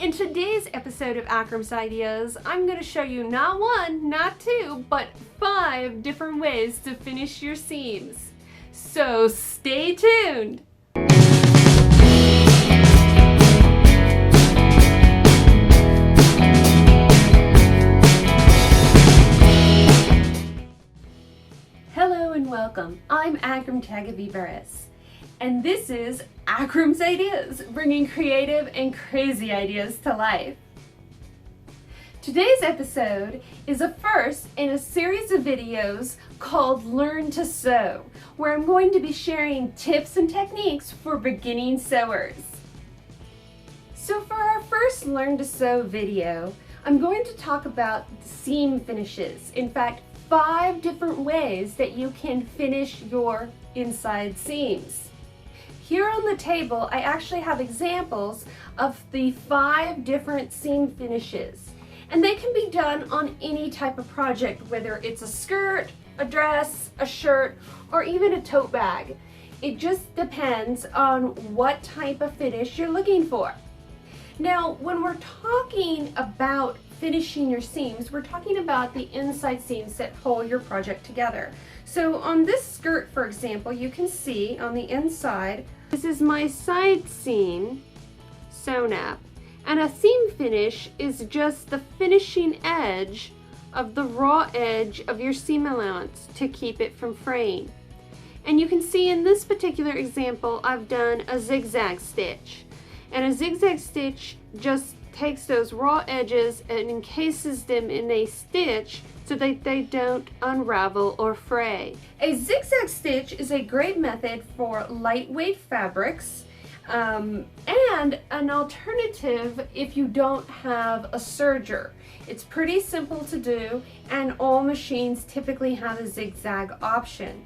In today's episode of Akram's Ideas, I'm going to show you not one, not two, but 5 different ways to finish your seams. So stay tuned! Hello and welcome. I'm Akram Tagaviveres. And this is Akram's Ideas, bringing creative and crazy ideas to life. Today's episode is a first in a series of videos called Learn to Sew, where I'm going to be sharing tips and techniques for beginning sewers. So for our first Learn to Sew video, I'm going to talk about seam finishes. In fact, 5 different ways that you can finish your inside seams. Here on the table, I actually have examples of the 5 different seam finishes. And they can be done on any type of project, whether it's a skirt, a dress, a shirt, or even a tote bag. It just depends on what type of finish you're looking for. Now, when we're talking about finishing your seams, we're talking about the inside seams that hold your project together. So on this skirt, for example, you can see on the inside, this is my side seam sewn up, and a seam finish is just the finishing edge of the raw edge of your seam allowance to keep it from fraying. And you can see in this particular example, I've done a zigzag stitch, and a zigzag stitch just takes those raw edges and encases them in a stitch so that they don't unravel or fray. A zigzag stitch is a great method for lightweight fabrics and an alternative if you don't have a serger. It's pretty simple to do, and all machines typically have a zigzag option.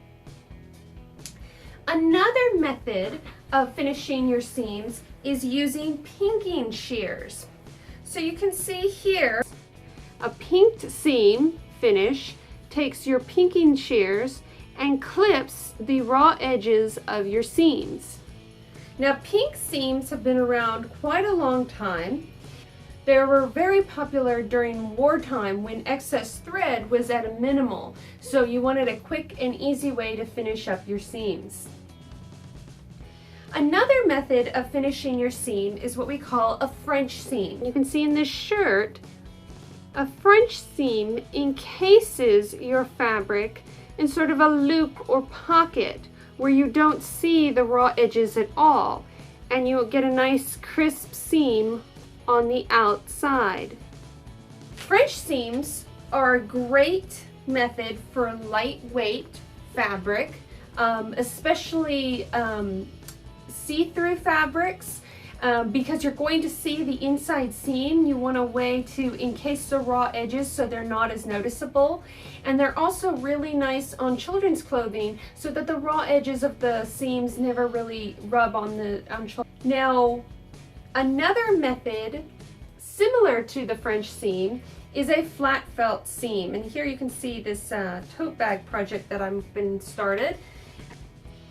Another method of finishing your seams is using pinking shears. So you can see here, a pinked seam finish takes your pinking shears and clips the raw edges of your seams. Now, pink seams have been around quite a long time. They were very popular during wartime when excess thread was at a minimal, so you wanted a quick and easy way to finish up your seams. Another method of finishing your seam is what we call a French seam. You can see in this shirt, a French seam encases your fabric in sort of a loop or pocket where you don't see the raw edges at all, and you'll get a nice crisp seam on the outside. French seams are a great method for lightweight fabric, especially see-through fabrics, because you're going to see the inside seam. You want a way to encase the raw edges so they're not as noticeable, and they're also really nice on children's clothing so that the raw edges of the seams never really rub on children. Now, another method similar to the French seam is a flat felt seam, and here you can see this tote bag project that I've been started.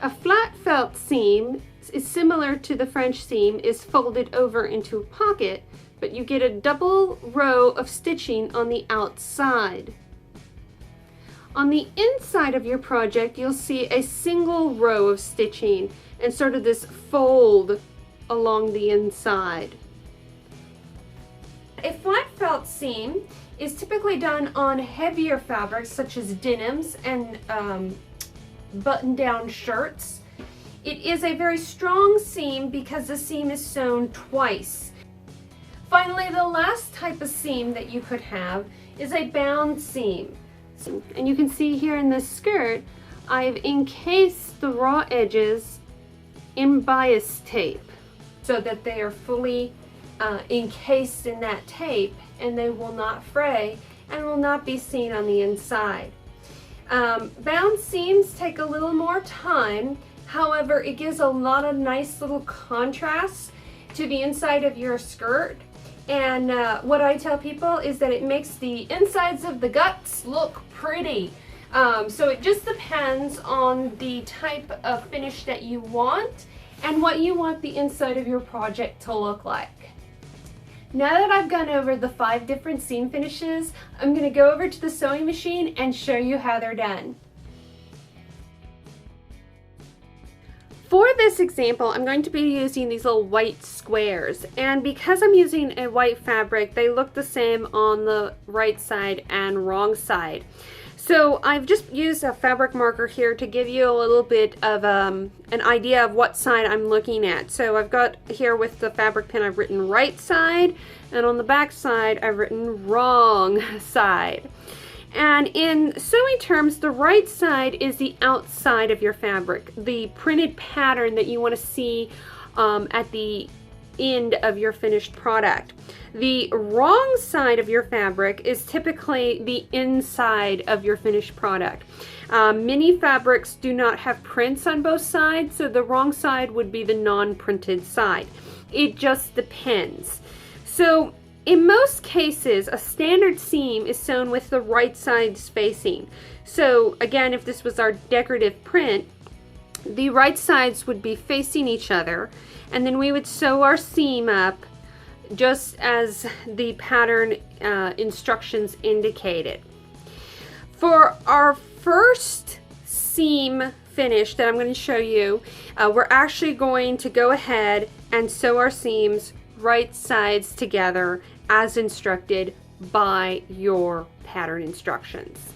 A flat felt seam is similar to the French seam, is folded over into a pocket, but you get a double row of stitching on the outside. On the inside of your project, you'll see a single row of stitching and sort of this fold along the inside. A flat felt seam is typically done on heavier fabrics such as denims and button-down shirts. It is a very strong seam because the seam is sewn twice. Finally, the last type of seam that you could have is a bound seam. And you can see here in this skirt, I've encased the raw edges in bias tape so that they are fully encased in that tape, and they will not fray and will not be seen on the inside. Bound seams take a little more time. However, it gives a lot of nice little contrast to the inside of your skirt. And what I tell people is that it makes the insides of the guts look pretty. So it just depends on the type of finish that you want and what you want the inside of your project to look like. Now that I've gone over the 5 different seam finishes, I'm going to go over to the sewing machine and show you how they're done. For this example, I'm going to be using these little white squares, and because I'm using a white fabric, they look the same on the right side and wrong side. So I've just used a fabric marker here to give you a little bit of an idea of what side I'm looking at. So I've got here with the fabric pen, I've written right side, and on the back side I've written wrong side. And in sewing terms, the right side is the outside of your fabric, the printed pattern that you want to see at the end of your finished product. The wrong side of your fabric is typically the inside of your finished product. Many fabrics do not have prints on both sides, so the wrong side would be the non-printed side. It just depends. So in most cases, a standard seam is sewn with the right side facing. So again, if this was our decorative print, the right sides would be facing each other, and then we would sew our seam up just as the pattern instructions indicated. For our first seam finish that I'm going to show you, we're actually going to go ahead and sew our seams right sides together as instructed by your pattern instructions.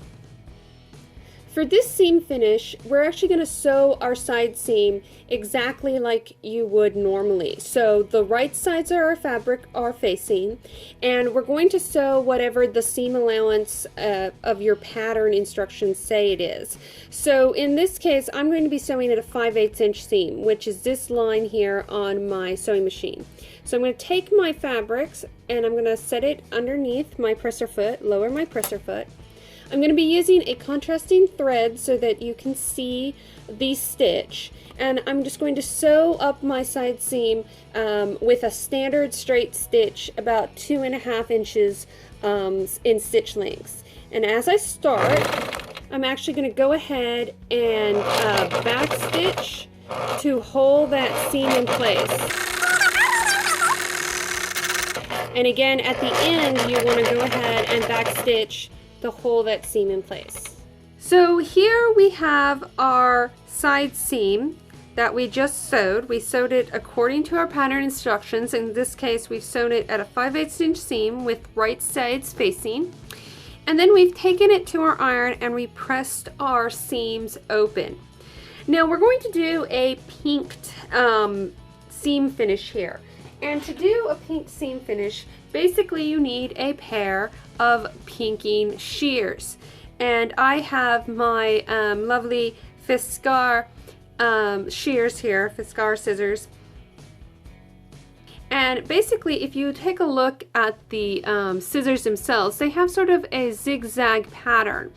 For this seam finish, we're actually going to sew our side seam exactly like you would normally. So the right sides of our fabric are facing, and we're going to sew whatever the seam allowance of your pattern instructions say it is. So in this case, I'm going to be sewing at a 5/8 inch seam, which is this line here on my sewing machine. So I'm going to take my fabrics and I'm going to set it underneath my presser foot, lower my presser foot. I'm going to be using a contrasting thread so that you can see the stitch, and I'm just going to sew up my side seam with a standard straight stitch about 2.5 inches in stitch lengths. And as I start, I'm actually going to go ahead and back stitch to hold that seam in place. And again, at the end, you want to go ahead and back stitch to hold that seam in place. So here we have our side seam that we just sewed. We sewed it according to our pattern instructions. In this case, we've sewn it at a 5/8 inch seam with right sides facing. And then we've taken it to our iron and we pressed our seams open. Now we're going to do a pinked seam finish here. And to do a pink seam finish, basically you need a pair of pinking shears. And I have my lovely Fiskar shears here, Fiskar scissors. And basically, if you take a look at the scissors themselves, they have sort of a zigzag pattern.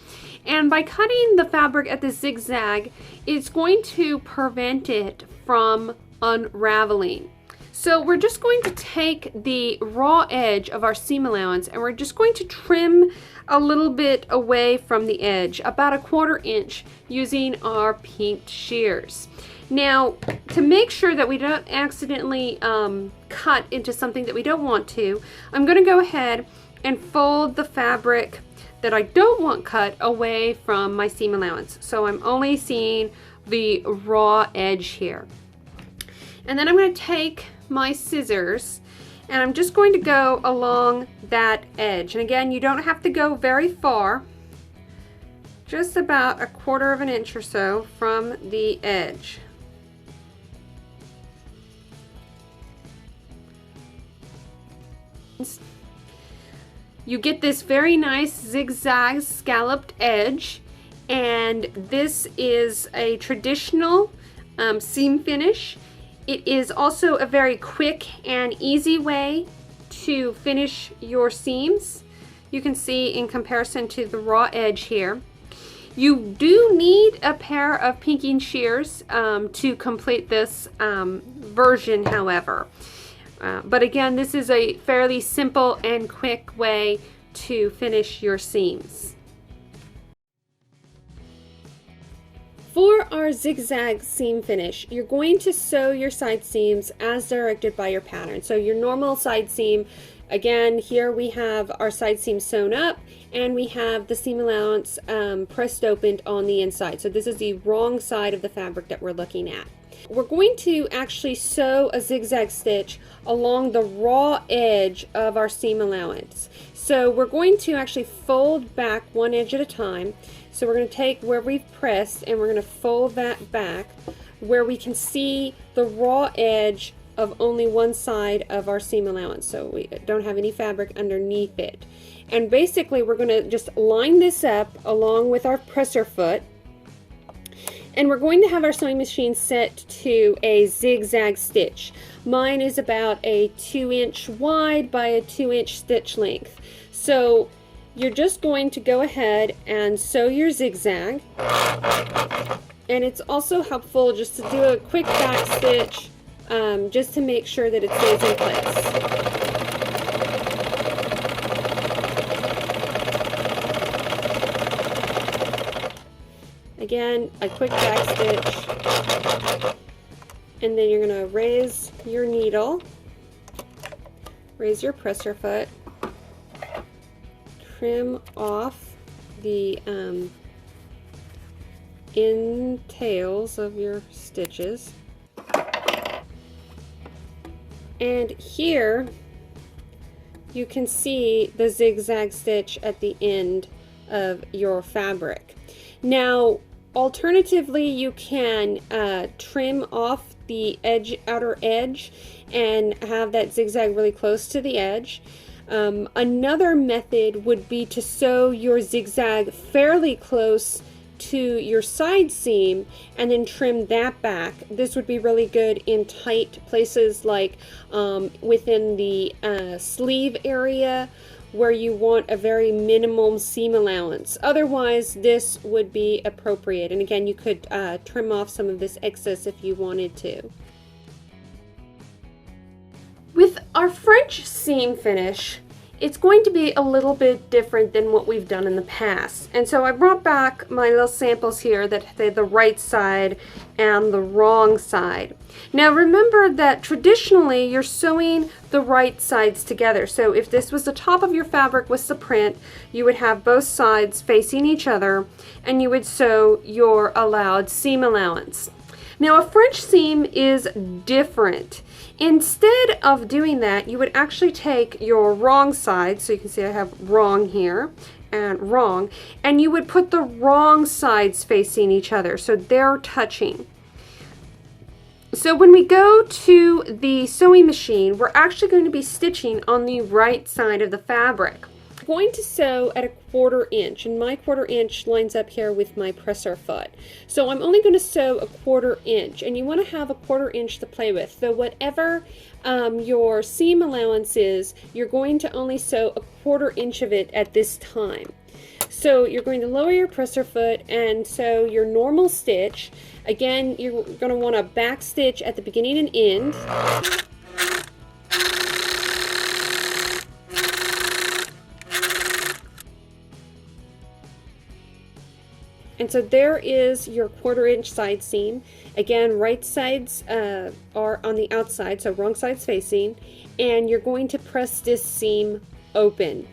And by cutting the fabric at the zigzag, it's going to prevent it from unraveling. So we're just going to take the raw edge of our seam allowance and we're just going to trim a little bit away from the edge, about 1/4 inch, using our pinked shears. Now, to make sure that we don't accidentally cut into something that we don't want to, I'm going to go ahead and fold the fabric that I don't want cut away from my seam allowance. So I'm only seeing the raw edge here. And then I'm going to take my scissors and I'm just going to go along that edge. And again, you don't have to go very far, just about 1/4 inch or so from the edge. You get this very nice zigzag scalloped edge, and this is a traditional seam finish. It is also a very quick and easy way to finish your seams. You can see in comparison to the raw edge here. You do need a pair of pinking shears to complete this version, however. But again, this is a fairly simple and quick way to finish your seams. For our zigzag seam finish, you're going to sew your side seams as directed by your pattern. So your normal side seam Again, here we have our side seam sewn up, and we have the seam allowance pressed open on the inside. So this is the wrong side of the fabric that we're looking at. We're going to actually sew a zigzag stitch along the raw edge of our seam allowance. So we're going to actually fold back one edge at a time. So we're going to take where we've pressed and we're going to fold that back where we can see the raw edge of only one side of our seam allowance, so we don't have any fabric underneath it. And basically we're going to just line this up along with our presser foot, and we're going to have our sewing machine set to a zigzag stitch. Mine is about a 2-inch wide by a 2-inch stitch length. So you're just going to go ahead and sew your zigzag, and it's also helpful just to do a quick back stitch just to make sure that it stays in place. Again, a quick back stitch, and then you're going to raise your needle, raise your presser foot, trim off the end tails of your stitches. And here you can see the zigzag stitch at the end of your fabric. Now, alternatively, you can trim off the outer edge and have that zigzag really close to the edge. Another method would be to sew your zigzag fairly close to your side seam and then trim that back. This would be really good in tight places like within the sleeve area where you want a very minimum seam allowance. Otherwise, this would be appropriate. And again, you could trim off some of this excess if you wanted to. With our French seam finish, it's going to be a little bit different than what we've done in the past. And so I brought back my little samples here that say the right side and the wrong side. Now remember that traditionally you're sewing the right sides together. So if this was the top of your fabric with the print, you would have both sides facing each other and you would sew your allowed seam allowance. Now a French seam is different. Instead of doing that, you would actually take your wrong side, so you can see I have wrong here and wrong, and you would put the wrong sides facing each other, so they're touching. So when we go to the sewing machine, we're actually going to be stitching on the right side of the fabric. I'm going to sew at a 1/4 inch, and my 1/4 inch lines up here with my presser foot. So I'm only going to sew a 1/4 inch, and you want to have a 1/4 inch to play with. So whatever your seam allowance is, you're going to only sew a 1/4 inch of it at this time. So you're going to lower your presser foot and sew your normal stitch. Again, you're going to want to back stitch at the beginning and end. And so there is your 1/4 inch side seam. Again, right sides are on the outside, so wrong sides facing, and you're going to press this seam open.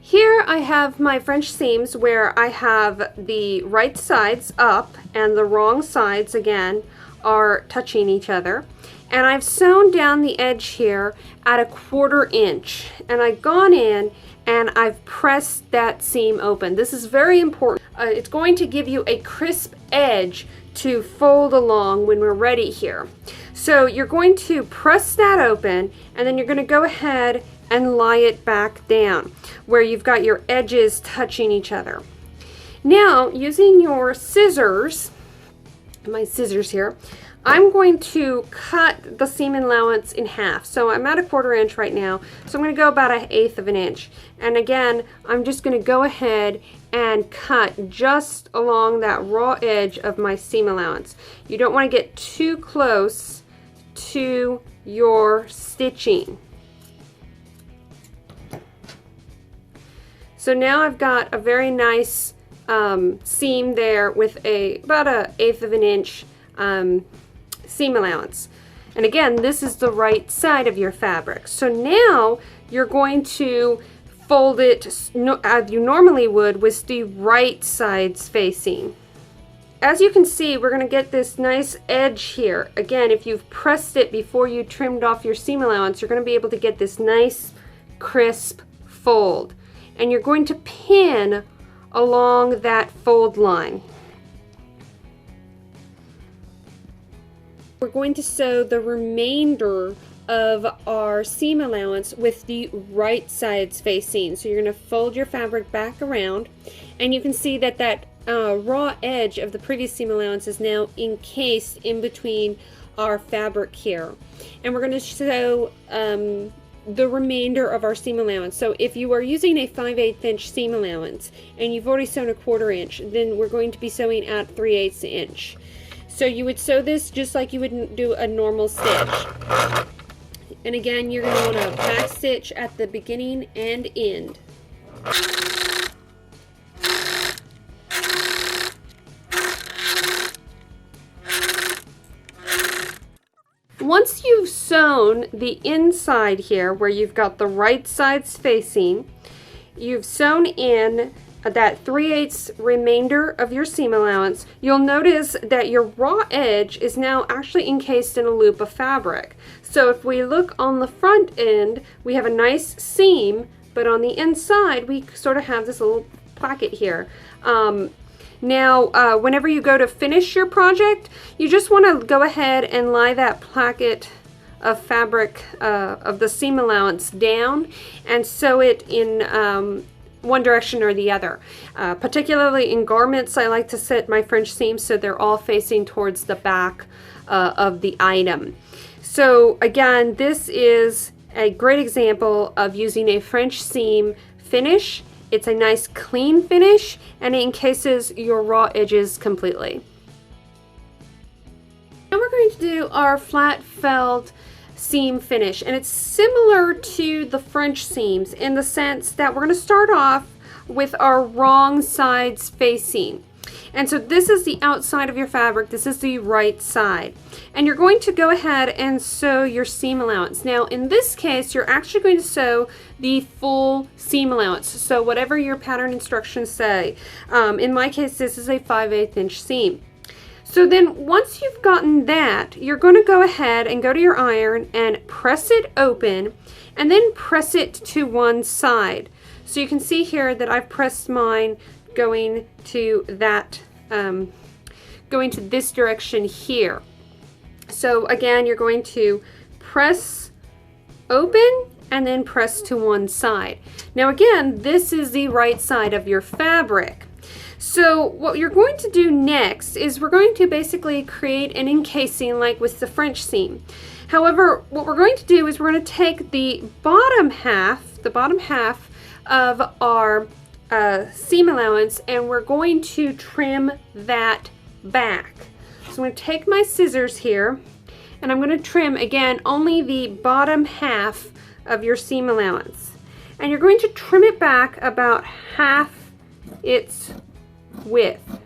Here I have my French seams where I have the right sides up and the wrong sides again are touching each other. And I've sewn down the edge here at a 1/4 inch, and I've gone in and I've pressed that seam open. This is very important. It's going to give you a crisp edge to fold along when we're ready here. So you're going to press that open, and then you're going to go ahead and lie it back down where you've got your edges touching each other. Now, using your scissors, my scissors here, I'm going to cut the seam allowance in half. So I'm at a 1/4 inch right now, so I'm going to go about 1/8 of an inch. And again, I'm just going to go ahead and cut just along that raw edge of my seam allowance. You don't want to get too close to your stitching. So now I've got a very nice seam there with about 1/8 of an inch seam allowance. And again, this is the right side of your fabric. So now you're going to fold it as you normally would with the right sides facing. As you can see, we're going to get this nice edge here. Again, if you've pressed it before you trimmed off your seam allowance, you're going to be able to get this nice crisp fold. And you're going to pin along that fold line. We're going to sew the remainder of our seam allowance with the right sides facing. So you're going to fold your fabric back around, and you can see that that raw edge of the previous seam allowance is now encased in between our fabric here. And we're going to sew the remainder of our seam allowance. So if you are using a 5/8 inch seam allowance and you've already sewn a 1/4 inch, then we're going to be sewing at 3/8 inch. So you would sew this just like you would do a normal stitch. And again, you're going to want to back stitch at the beginning and end. Once you've sewn the inside here where you've got the right sides facing, you've sewn in that 3/8 remainder of your seam allowance, you'll notice that your raw edge is now actually encased in a loop of fabric. So if we look on the front end, we have a nice seam, but on the inside we sort of have this little placket here. Now, whenever you go to finish your project, you just want to go ahead and lie that placket of fabric of the seam allowance down and sew it in one direction or the other. Particularly in garments, I like to set my French seams so they're all facing towards the back of the item. So again, this is a great example of using a French seam finish. It's a nice clean finish and it encases your raw edges completely. Now we're going to do our flat felt seam finish, and it's similar to the French seams in the sense that we're going to start off with our wrong sides facing. And so this is the outside of your fabric, this is the right side. And you're going to go ahead and sew your seam allowance. Now in this case, you're actually going to sew the full seam allowance. So whatever your pattern instructions say. In my case, this is a 5/8 inch seam. So then once you've gotten that, you're going to go ahead and go to your iron and press it open and then press it to one side. So you can see here that I've pressed mine going to that, going to this direction here. So again, you're going to press open and then press to one side. Now again, this is the right side of your fabric. So what you're going to do next is we're going to basically create an encasing like with the French seam. However, what we're going to do is we're going to take the bottom half of our seam allowance, and we're going to trim that back. So I'm going to take my scissors here and I'm going to trim again only the bottom half of your seam allowance. And you're going to trim it back about half its width,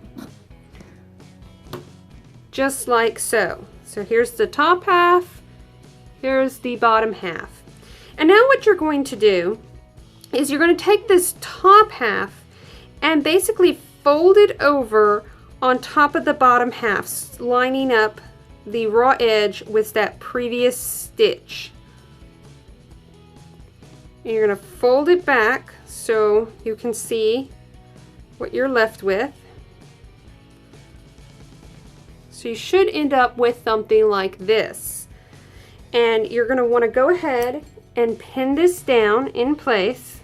just like so. So here's the top half, here's the bottom half. And now what you're going to do is you're going to take this top half and basically fold it over on top of the bottom half, lining up the raw edge with that previous stitch. And you're going to fold it back so you can see what you're left with. So you should end up with something like this. And you're going to want to go ahead and pin this down in place.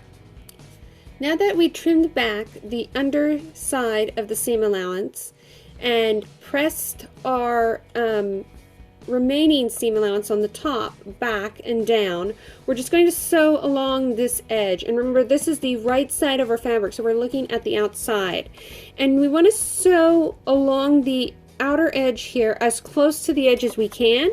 Now that we trimmed back the underside of the seam allowance and pressed our remaining seam allowance on the top back and down, we're just going to sew along this edge. And remember, this is the right side of our fabric, so we're looking at the outside. And we want to sew along the outer edge here as close to the edge as we can.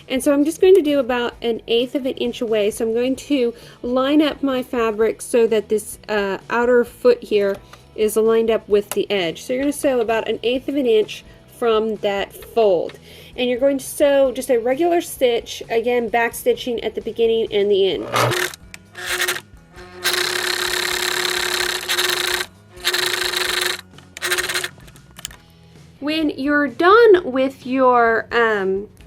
And so I'm just going to do about 1/8 of an inch away. So I'm going to line up my fabric so that this outer foot here is lined up with the edge. So you're going to sew about 1/8 of an inch from that fold. And you're going to sew just a regular stitch, again back stitching at the beginning and the end. When you're done with your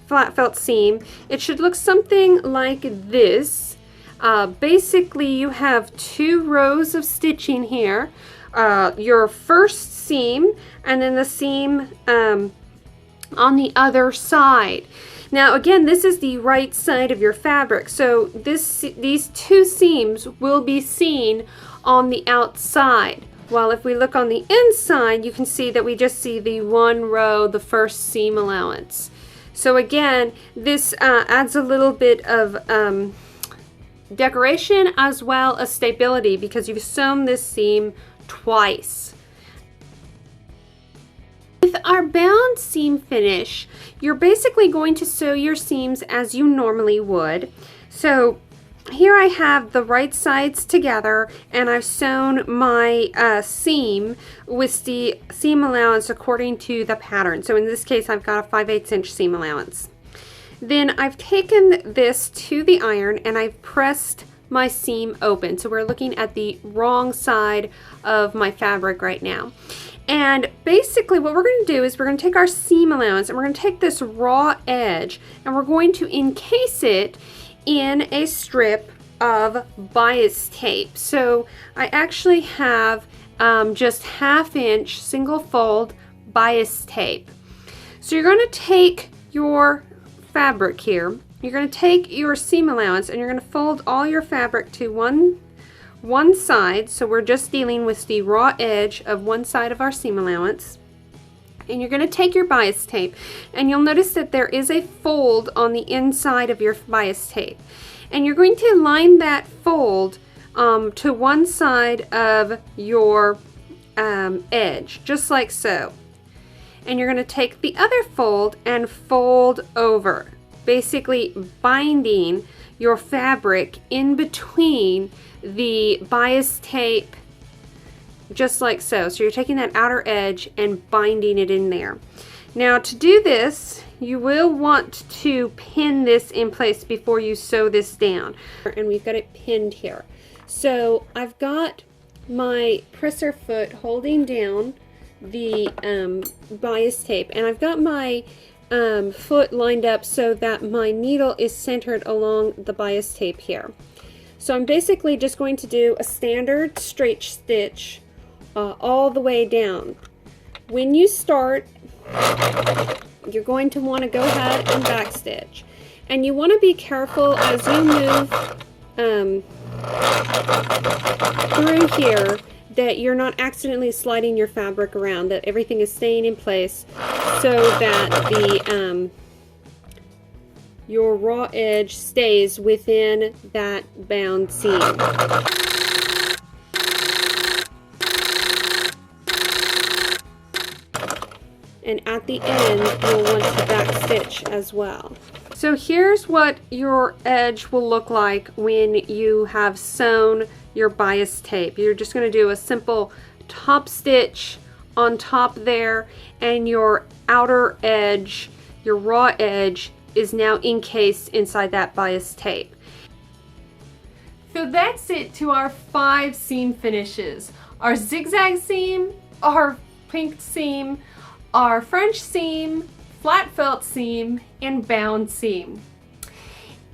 flat felt seam, it should look something like this. Basically, you have 2 rows of stitching here. Your first seam, and then the seam on the other side. Now again, this is the right side of your fabric, so these 2 seams will be seen on the outside. While if we look on the inside, you can see that we just see the 1 row, the first seam allowance. So again, this adds a little bit of decoration as well as stability because you've sewn this seam twice. With our bound seam finish, you're basically going to sew your seams as you normally would. So here I have the right sides together, and I've sewn my seam with the seam allowance according to the pattern. So in this case, I've got a 5/8 inch seam allowance. Then I've taken this to the iron and I've pressed my seam open. So we're looking at the wrong side of my fabric right now. And basically what we're going to do is we're going to take our seam allowance and we're going to take this raw edge and we're going to encase it in a strip of bias tape. So I actually have just 1/2 inch single fold bias tape. So you're going to take your fabric here, you're going to take your seam allowance and you're going to fold all your fabric to one side. So we're just dealing with the raw edge of one side of our seam allowance. And you're going to take your bias tape and you'll notice that there is a fold on the inside of your bias tape. And you're going to line that fold to one side of your edge, just like so. And you're going to take the other fold and fold over, basically binding your fabric in between the bias tape, just like so. So you're taking that outer edge and binding it in there. Now to do this, you will want to pin this in place before you sew this down. And we've got it pinned here. So I've got my presser foot holding down the bias tape, and I've got my foot lined up so that my needle is centered along the bias tape here. So I'm basically just going to do a standard straight stitch all the way down. When you start, you're going to want to go ahead and back stitch, and you want to be careful as you move through here that you're not accidentally sliding your fabric around, that everything is staying in place so that the your raw edge stays within that bound seam. And at the end, you'll want to back stitch as well. So here's what your edge will look like when you have sewn your bias tape. You're just going to do a simple top stitch on top there, and your outer edge, your raw edge, is now encased inside that bias tape. So that's it to our 5 seam finishes. Our zigzag seam, our pink seam, our French seam, flat felt seam, and bound seam.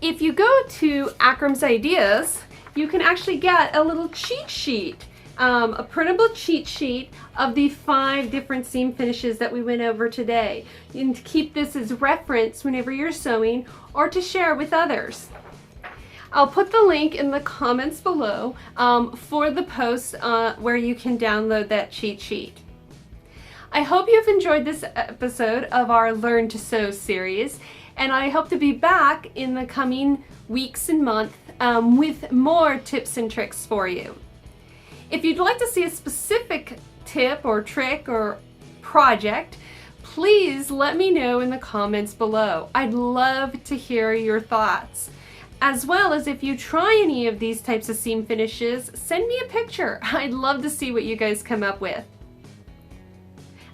If you go to Akram's Ideas, you can actually get a little cheat sheet, a printable cheat sheet of the 5 different seam finishes that we went over today. You can keep this as reference whenever you're sewing or to share with others. I'll put the link in the comments below for the post where you can download that cheat sheet. I hope you've enjoyed this episode of our Learn to Sew series, and I hope to be back in the coming weeks and months with more tips and tricks for you. If you'd like to see a specific tip or trick or project, please let me know in the comments below. I'd love to hear your thoughts. As well as if you try any of these types of seam finishes, send me a picture. I'd love to see what you guys come up with.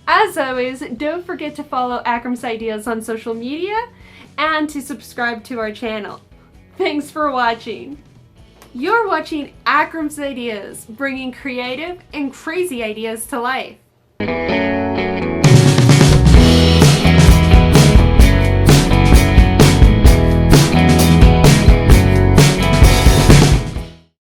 As always, don't forget to follow Akram's Ideas on social media and to subscribe to our channel. Thanks for watching. You're watching Akram's Ideas, bringing creative and crazy ideas to life.